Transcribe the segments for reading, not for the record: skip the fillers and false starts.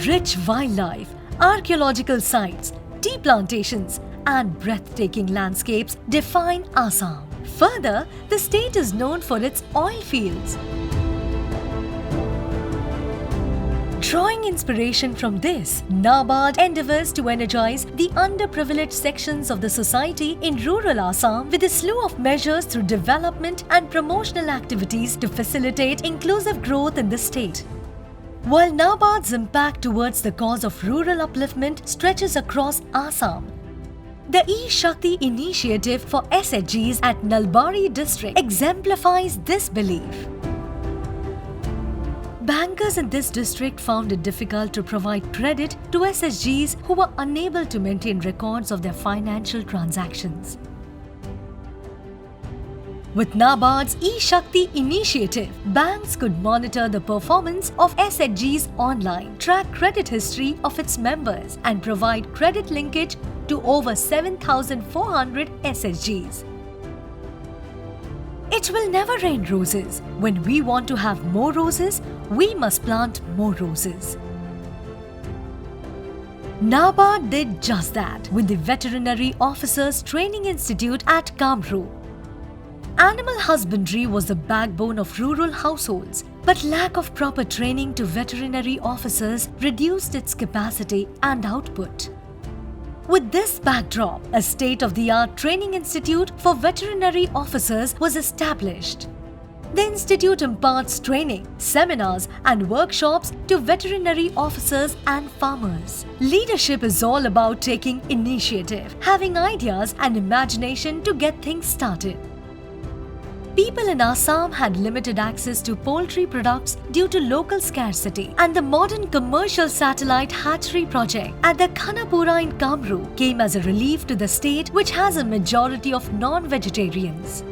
Rich wildlife, archaeological sites, tea plantations, and breathtaking landscapes define Assam. Further, the state is known for its oil fields. Drawing inspiration from this, NABARD endeavours to energize the underprivileged sections of the society in rural Assam with a slew of measures through development and promotional activities to facilitate inclusive growth in the state. While NABARD's impact towards the cause of rural upliftment stretches across Assam, the E-Shakti initiative for SHGs at Nalbari district exemplifies this belief. Bankers in this district found it difficult to provide credit to SHGs who were unable to maintain records of their financial transactions. With NABARD's E-Shakti initiative, banks could monitor the performance of SHGs online, track credit history of its members, and provide credit linkage to over 7,400 SHGs. It will never rain roses. When we want to have more roses, we must plant more roses. NABARD did just that with the Veterinary Officers Training Institute at Kamrup. Animal husbandry was the backbone of rural households, but lack of proper training to veterinary officers reduced its capacity and output. With this backdrop, a state-of-the-art training institute for veterinary officers was established. The institute imparts training, seminars, and workshops to veterinary officers and farmers. Leadership is all about taking initiative, having ideas and imagination to get things started. People in Assam had limited access to poultry products due to local scarcity, and the modern commercial satellite hatchery project at the Khanapura in Kamrup came as a relief to the state, which has a majority of non-vegetarians.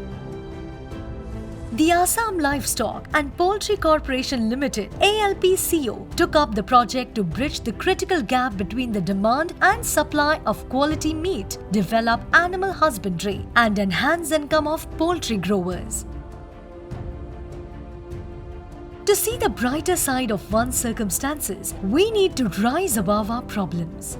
The Assam Livestock and Poultry Corporation Limited (ALPCO) took up the project to bridge the critical gap between the demand and supply of quality meat, develop animal husbandry, and enhance income of poultry growers. To see the brighter side of one's circumstances, we need to rise above our problems.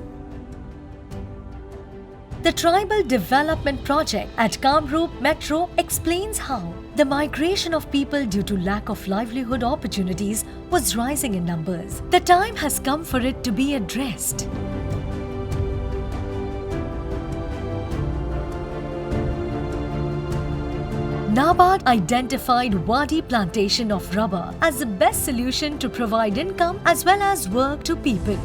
The Tribal Development Project at Kamrup Metro explains how the migration of people due to lack of livelihood opportunities was rising in numbers. The time has come for it to be addressed. NABARD identified Wadi plantation of rubber as the best solution to provide income as well as work to people.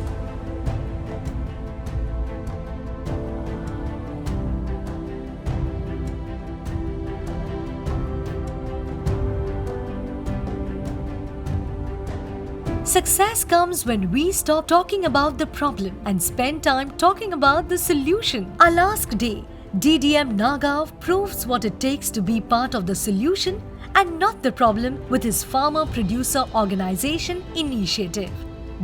Success comes when we stop talking about the problem and spend time talking about the solution. Our last day, DDM Nagav proves what it takes to be part of the solution and not the problem with his farmer producer organization initiative.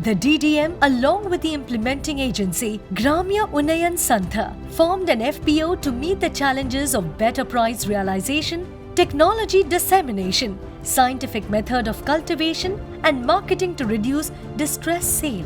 The DDM, along with the implementing agency Gramya Unnayan Santha, formed an FPO to meet the challenges of better price realization, technology dissemination, scientific method of cultivation, and marketing to reduce distress sale.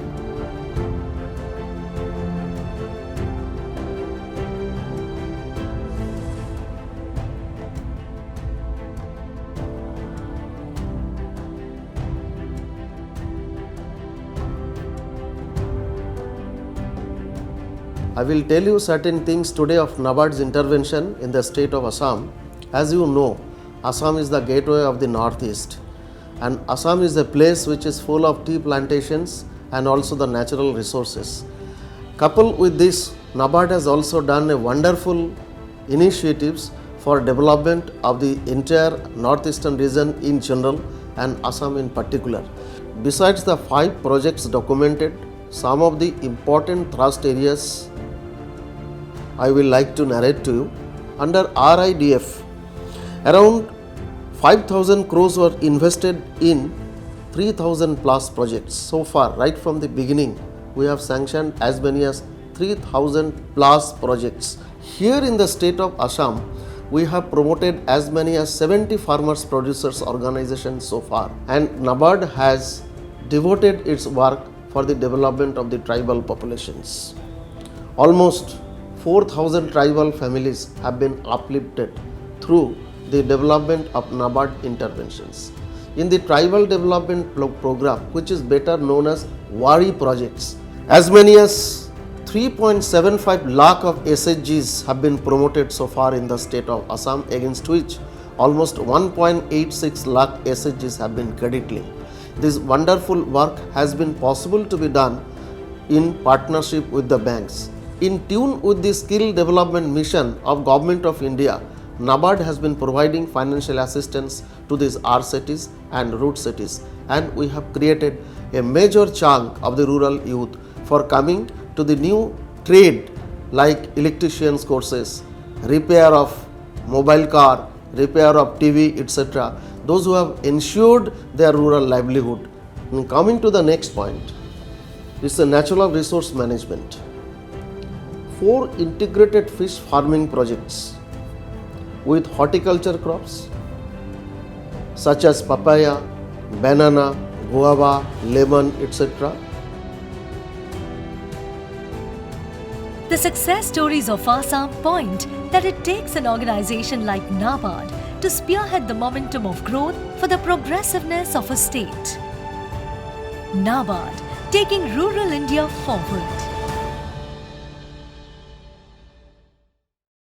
I will tell you certain things today of NABARD's intervention in the state of Assam. As you know, Assam is the gateway of the northeast, and Assam is a place which is full of tea plantations and also the natural resources. Coupled with this, NABARD has also done a wonderful initiatives for development of the entire northeastern region in general and Assam in particular. Besides the 5 projects documented, some of the important thrust areas I will like to narrate to you. Under RIDF, around 5,000 crores were invested in 3,000 plus projects. So far, right from the beginning, we have sanctioned as many as 3,000 plus projects. Here in the state of Assam, we have promoted as many as 70 farmers producers organizations so far, and NABARD has devoted its work for the development of the tribal populations. Almost 4,000 tribal families have been uplifted through the development of NABARD interventions. In the Tribal Development Program, which is better known as WARI projects, as many as 3.75 lakh of SHGs have been promoted so far in the state of Assam, against which almost 1.86 lakh SHGs have been credit linked. This wonderful work has been possible to be done in partnership with the banks. In tune with the skill development mission of Government of India, NABARD has been providing financial assistance to these R cities and root cities, and we have created a major chunk of the rural youth for coming to the new trade like electricians courses, repair of mobile car, repair of TV, etc. Those who have ensured their rural livelihood. And coming to the next point, it's the natural resource management. 4 integrated fish farming projects with horticulture crops such as papaya, banana, guava, lemon, etc. The success stories of Assam point that it takes an organization like NABARD to spearhead the momentum of growth for the progressiveness of a state. NABARD, taking rural India forward.